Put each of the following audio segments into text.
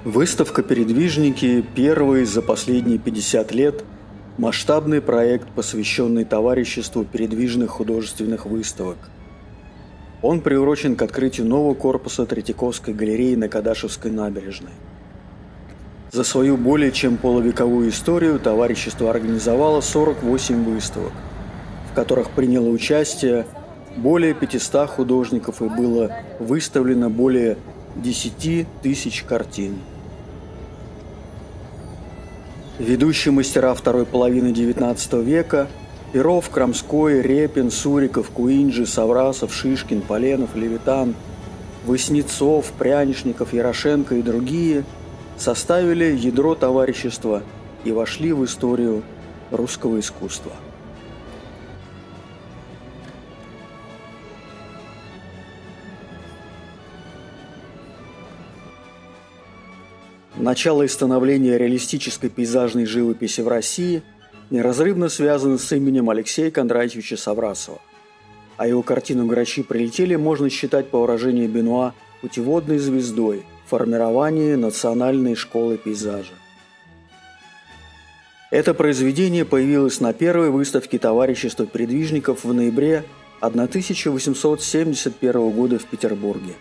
Выставка «Передвижники» – первый за последние 50 лет масштабный проект, посвященный товариществу передвижных художественных выставок. Он приурочен к открытию нового корпуса Третьяковской галереи на Кадашевской набережной. За свою более чем полувековую историю товарищество организовало 48 выставок, в которых приняло участие более 500 художников и было выставлено более 10 тысяч картин. Ведущие мастера второй половины XIX века – Перов, Крамской, Репин, Суриков, Куинджи, Саврасов, Шишкин, Поленов, Левитан, Васнецов, Прянишников, Ярошенко и другие – составили ядро товарищества и вошли в историю русского искусства. Начало и становление реалистической пейзажной живописи в России неразрывно связано с именем Алексея Кондратьевича Саврасова, а его картину «Грачи прилетели» можно считать, по выражению Бенуа, путеводной звездой в формировании национальной школы пейзажа. Это произведение появилось на первой выставке товарищества передвижников в ноябре 1871 года в Петербурге.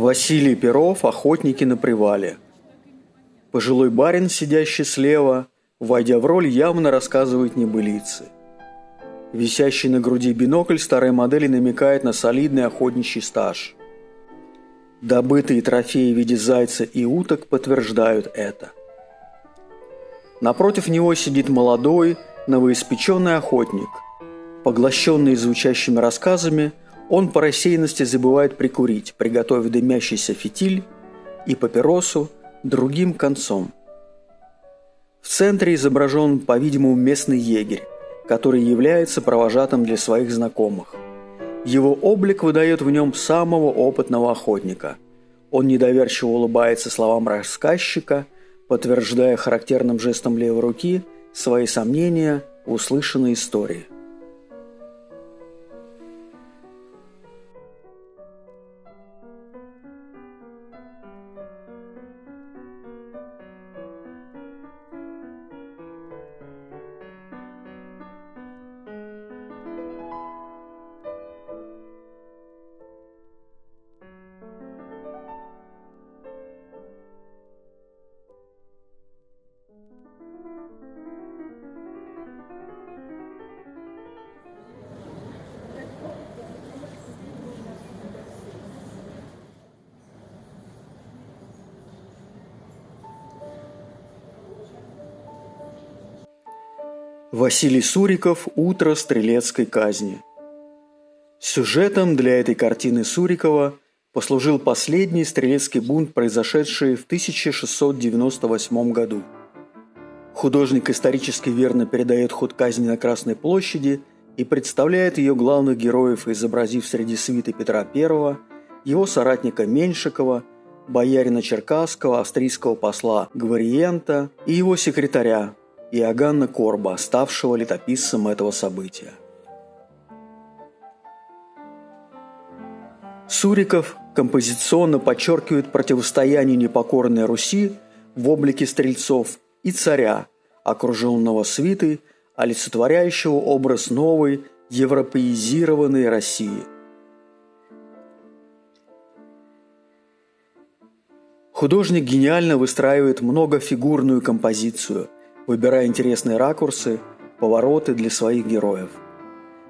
Василий Перов «Охотники на привале». Пожилой барин, сидящий слева, войдя в роль, явно рассказывает небылицы. Висящий на груди бинокль старой модели намекает на солидный охотничий стаж. Добытые трофеи в виде зайца и уток подтверждают это. Напротив него сидит молодой, новоиспеченный охотник. Поглощенный звучащими рассказами, он по рассеянности забывает прикурить, приготовив дымящийся фитиль и папиросу другим концом. В центре изображен, по-видимому, местный егерь, который является провожатым для своих знакомых. Его облик выдает в нем самого опытного охотника. Он недоверчиво улыбается словам рассказчика, подтверждая характерным жестом левой руки свои сомнения в услышанной истории. Василий Суриков «Утро стрелецкой казни». Сюжетом для этой картины Сурикова послужил последний стрелецкий бунт, произошедший в 1698 году. Художник исторически верно передает ход казни на Красной площади и представляет ее главных героев, изобразив среди свиты Петра I, его соратника Меньшикова, боярина Черкасского, австрийского посла Гвариента и его секретаря Иоганна Корба, ставшего летописцем этого события. Суриков композиционно подчеркивает противостояние непокорной Руси в облике стрельцов и царя, окруженного свитой, олицетворяющего образ новой европеизированной России. Художник гениально выстраивает многофигурную композицию, выбирая интересные ракурсы, повороты для своих героев.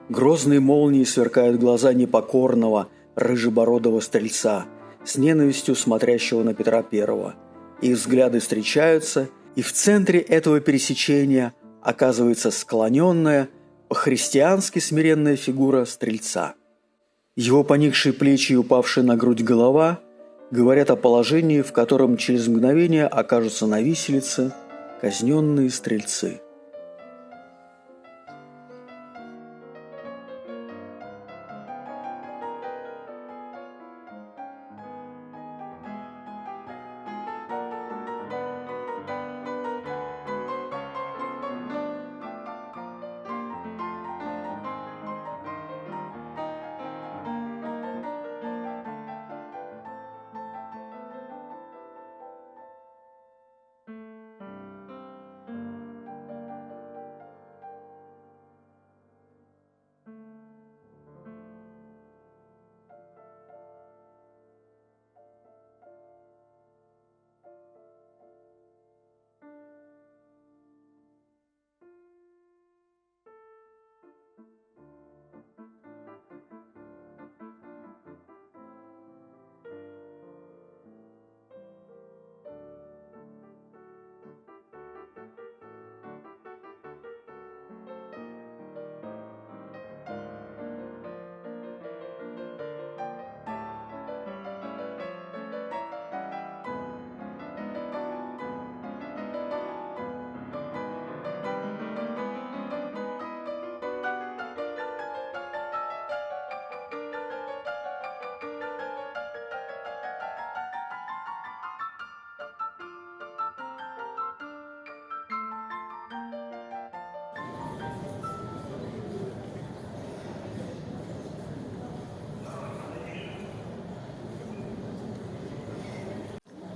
Грозные молнии сверкают глаза непокорного, рыжебородого стрельца, с ненавистью смотрящего на Петра I. Их взгляды встречаются, и в центре этого пересечения оказывается склоненная, по-христиански смиренная фигура стрельца. Его поникшие плечи и упавшая на грудь голова говорят о положении, в котором через мгновение окажутся на виселице казненные стрельцы.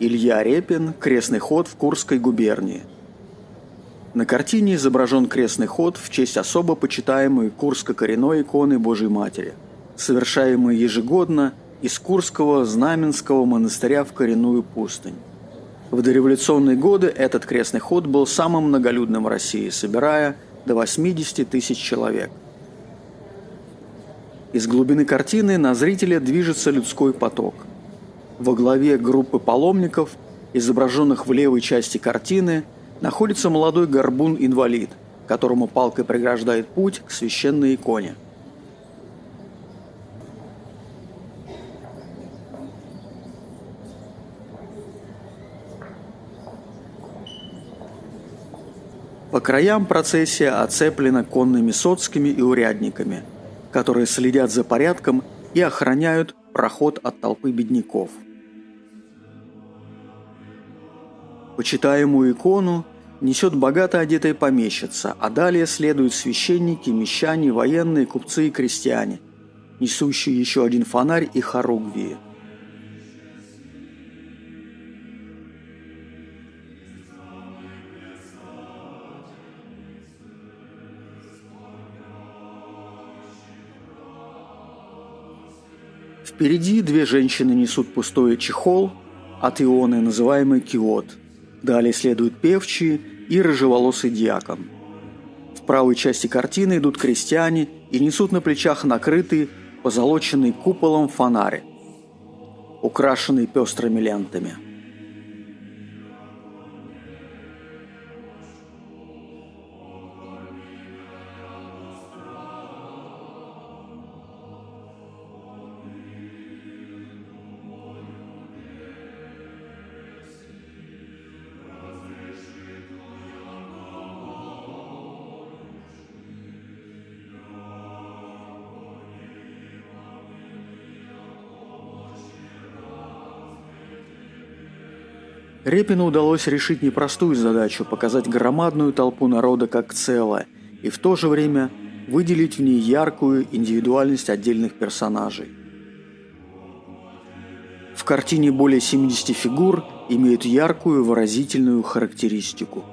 Илья Репин «Крестный ход в Курской губернии». На картине изображен крестный ход в честь особо почитаемой Курско-коренной иконы Божьей Матери, совершаемый ежегодно из Курского Знаменского монастыря в Коренную пустынь. В дореволюционные годы этот крестный ход был самым многолюдным в России, собирая до 80 тысяч человек. Из глубины картины на зрителя движется людской поток. Во главе группы паломников, изображенных в левой части картины, находится молодой горбун-инвалид, которому палкой преграждает путь к священной иконе. По краям процессия оцеплена конными соцкими и урядниками, которые следят за порядком и охраняют проход от толпы бедняков. Почитаемую икону несет богато одетая помещица, а далее следуют священники, мещане, военные, купцы и крестьяне, несущие еще один фонарь и хоругвии. Впереди две женщины несут пустой чехол от ионы, называемый киот. Далее следуют певчие и рыжеволосый диакон. В правой части картины идут крестьяне и несут на плечах накрытый, позолоченный куполом фонарь, украшенный пестрыми лентами. Репину удалось решить непростую задачу – показать громадную толпу народа как целое и в то же время выделить в ней яркую индивидуальность отдельных персонажей. В картине более 70 фигур имеют яркую выразительную характеристику.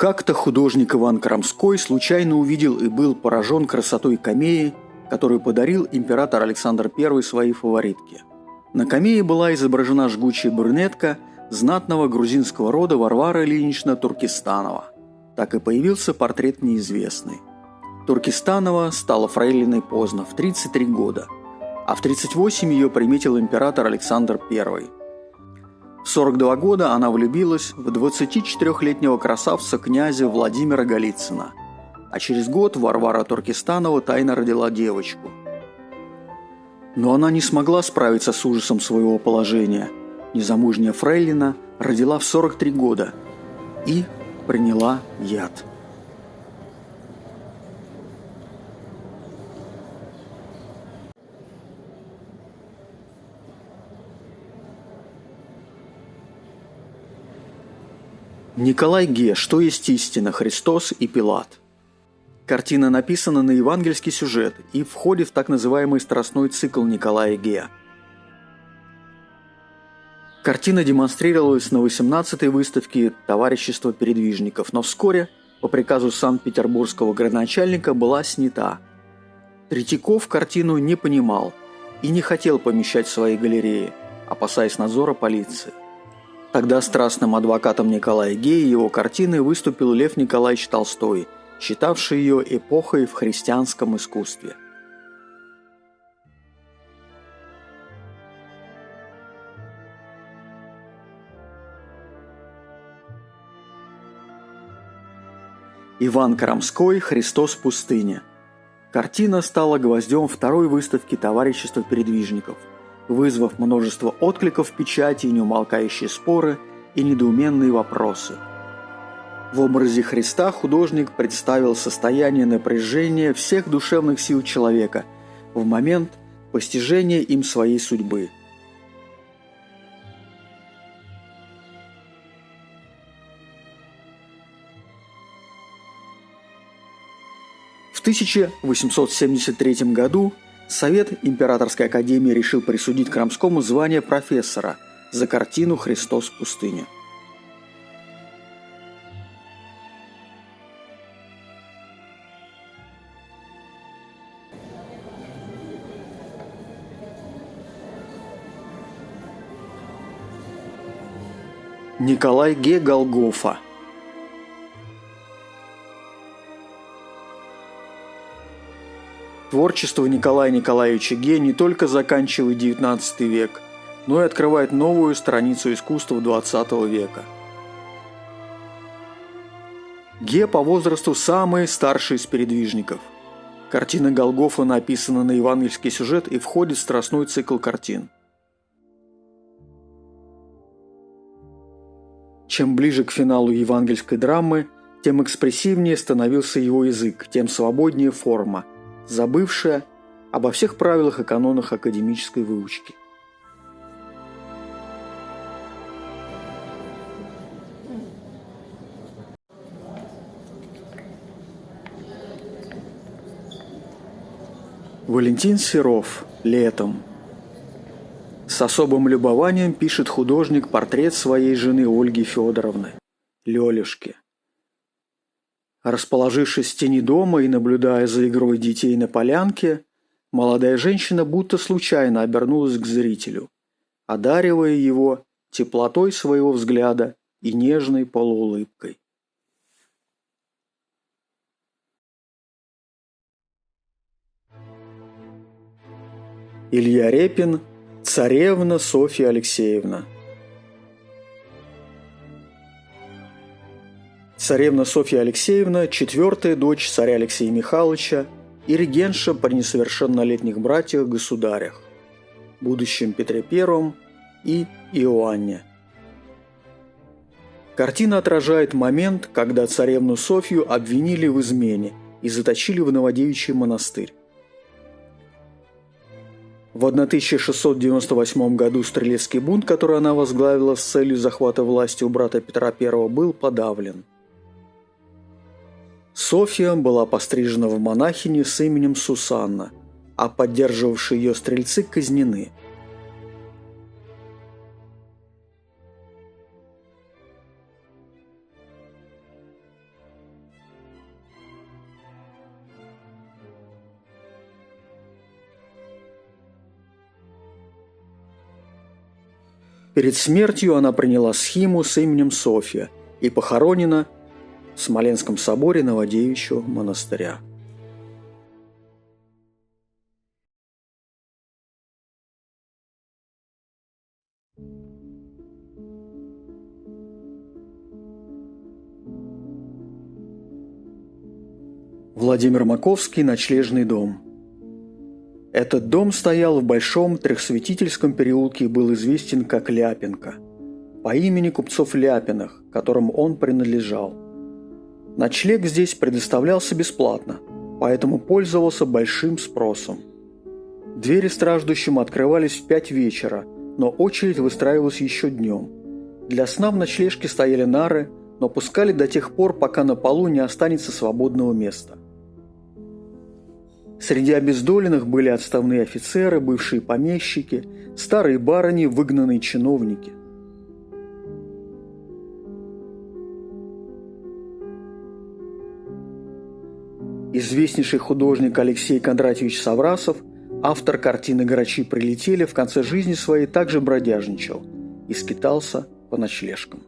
Как-то художник Иван Крамской случайно увидел и был поражен красотой камеи, которую подарил император Александр I своей фаворитке. На камее была изображена жгучая брюнетка знатного грузинского рода Варвара Ильинична Туркестанова. Так и появился портрет неизвестный. Туркестанова стала фрейлиной поздно, в 33 года, а в 38 ее приметил император Александр I. В 42 года она влюбилась в 24-летнего красавца князя Владимира Голицына, а через год Варвара Туркестанова тайно родила девочку. Но она не смогла справиться с ужасом своего положения. Незамужняя фрейлина родила в 43 года и приняла яд. Николай Ге. Что есть истина? Христос и Пилат. Картина написана на евангельский сюжет и входит в так называемый страстной цикл Николая Ге. Картина демонстрировалась на 18-й выставке Товарищества передвижников, но вскоре, по приказу санкт-петербургского градоначальника, была снята. Третьяков картину не понимал и не хотел помещать в своей галерее, опасаясь надзора полиции. Тогда страстным адвокатом Николая Ге и его картины выступил Лев Николаевич Толстой, считавший ее эпохой в христианском искусстве. Иван Крамской «Христос в пустыне». Картина стала гвоздем второй выставки товарищества передвижников, вызвав множество откликов в печати и неумолкающие споры и недоуменные вопросы. В образе Христа художник представил состояние напряжения всех душевных сил человека в момент постижения им своей судьбы. В 1873 году Совет Императорской академии решил присудить Крамскому звание профессора за картину «Христос в пустыне». Николай Ге «Голгофа». Творчество Николая Николаевича Ге не только заканчивает XIX век, но и открывает новую страницу искусства XX века. Ге по возрасту самый старший из передвижников. Картина «Голгофа» написана на евангельский сюжет и входит в страстной цикл картин. Чем ближе к финалу евангельской драмы, тем экспрессивнее становился его язык, тем свободнее форма, забывшая обо всех правилах и канонах академической выучки. Валентин Серов. «Летом». С особым любованием пишет художник портрет своей жены Ольги Федоровны, Лёлюшки. Расположившись в тени дома и наблюдая за игрой детей на полянке, молодая женщина будто случайно обернулась к зрителю, одаривая его теплотой своего взгляда и нежной полуулыбкой. Илья Репин. Царевна Софья Алексеевна. Царевна Софья Алексеевна – четвертая дочь царя Алексея Михайловича и регентша при несовершеннолетних братьях-государях, будущем Петре I и Иоанне. Картина отражает момент, когда царевну Софью обвинили в измене и заточили в Новодевичий монастырь. В 1698 году стрелецкий бунт, который она возглавила с целью захвата власти у брата Петра I, был подавлен. Софья была пострижена в монахини с именем Сусанна, а поддерживавшие ее стрельцы казнены. Перед смертью она приняла схиму с именем Софья и похоронена в Смоленском соборе Новодевичьего монастыря. Владимир Маковский «Ночлежный дом». Этот дом стоял в Большом Трехсветительском переулке и был известен как Ляпенко, по имени купцов Ляпиных, которым он принадлежал. Ночлег здесь предоставлялся бесплатно, поэтому пользовался большим спросом. Двери страждущим открывались в 5 вечера, но очередь выстраивалась еще днем. Для сна в ночлежке стояли нары, но пускали до тех пор, пока на полу не останется свободного места. Среди обездоленных были отставные офицеры, бывшие помещики, старые барыни, выгнанные чиновники. Известнейший художник Алексей Кондратьевич Саврасов, автор картины «Грачи прилетели», в конце жизни своей также бродяжничал и скитался по ночлежкам.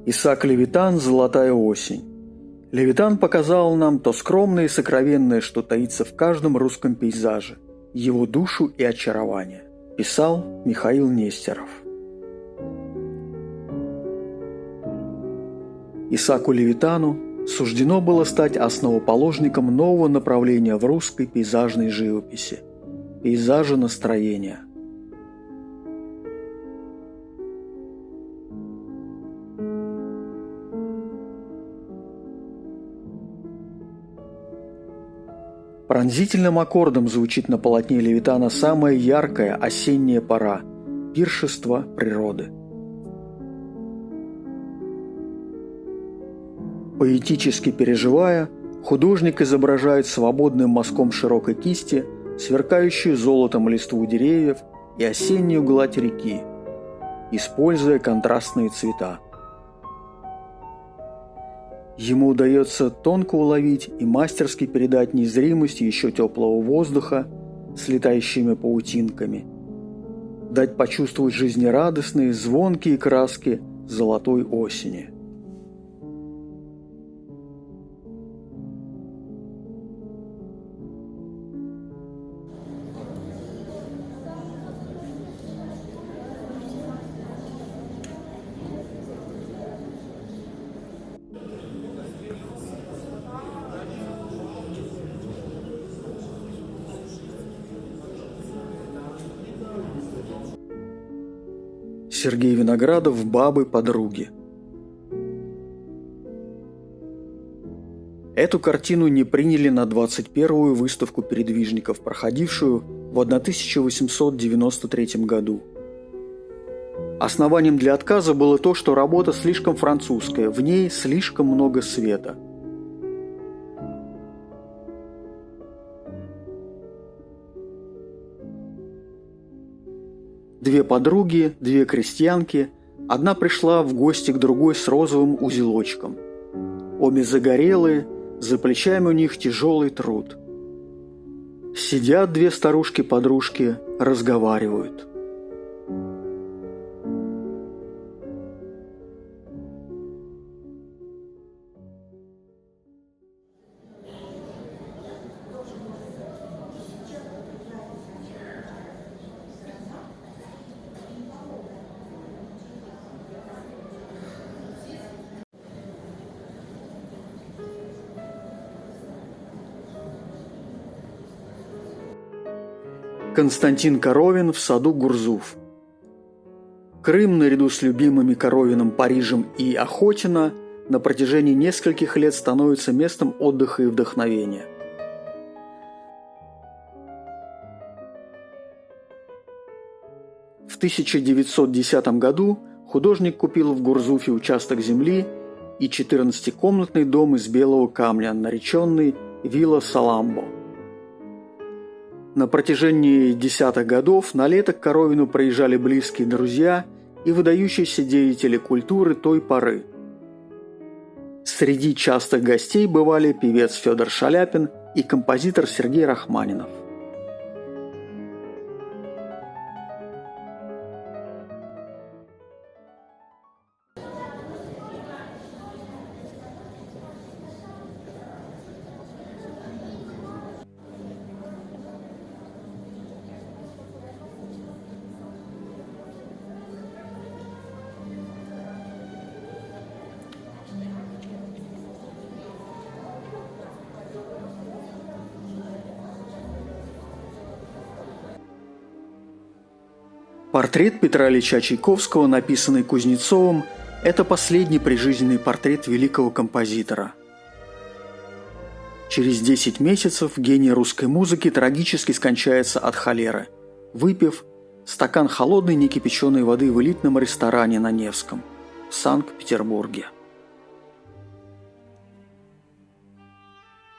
Исаак Левитан «Золотая осень». Левитан показал нам то скромное и сокровенное, что таится в каждом русском пейзаже, его душу и очарование. Писал Михаил Нестеров. Исааку Левитану суждено было стать основоположником нового направления в русской пейзажной живописи – пейзажа-настроения. Пронзительным аккордом звучит на полотне Левитана самая яркая осенняя пора – пиршество природы. Поэтически переживая, художник изображает свободным мазком широкой кисти сверкающую золотом листву деревьев и осеннюю гладь реки, используя контрастные цвета. Ему удается тонко уловить и мастерски передать незримость еще теплого воздуха с летающими паутинками, дать почувствовать жизнерадостные, звонкие краски золотой осени. Сергей Виноградов «Бабы-подруги». Эту картину не приняли на 21-ю выставку передвижников, проходившую в 1893 году. Основанием для отказа было то, что работа слишком французская, в ней слишком много света. Две подруги, две крестьянки, одна пришла в гости к другой с розовым узелочком. Обе загорелые, за плечами у них тяжелый труд. Сидят две старушки-подружки, разговаривают. Константин Коровин в саду Гурзуф. Крым, наряду с любимыми Коровиным Парижем и Охотино, на протяжении нескольких лет становится местом отдыха и вдохновения. В 1910 году художник купил в Гурзуфе участок земли и 14-комнатный дом из белого камня, нареченный «Вилла Саламбо». На протяжении десятых годов на лето к Коровину приезжали близкие друзья и выдающиеся деятели культуры той поры. Среди частых гостей бывали певец Федор Шаляпин и композитор Сергей Рахманинов. Портрет Петра Ильича Чайковского, написанный Кузнецовым, это последний прижизненный портрет великого композитора. Через 10 месяцев гений русской музыки трагически скончается от холеры, выпив стакан холодной некипяченой воды в элитном ресторане на Невском в Санкт-Петербурге.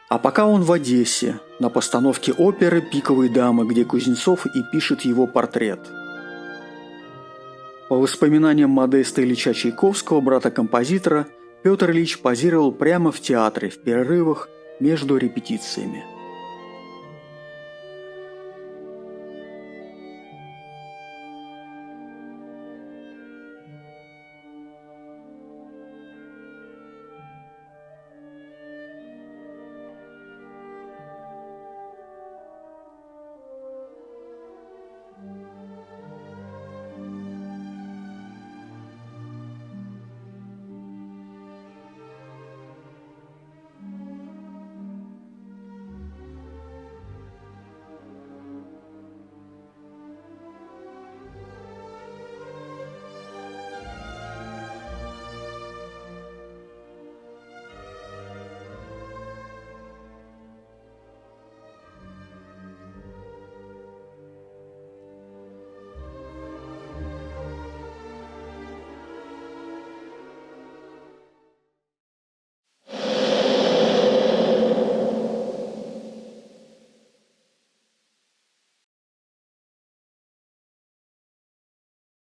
А пока он в Одессе, на постановке оперы «Пиковые дамы», где Кузнецов и пишет его портрет. По воспоминаниям Модеста Ильича Чайковского, брата композитора, Петр Ильич позировал прямо в театре в перерывах между репетициями.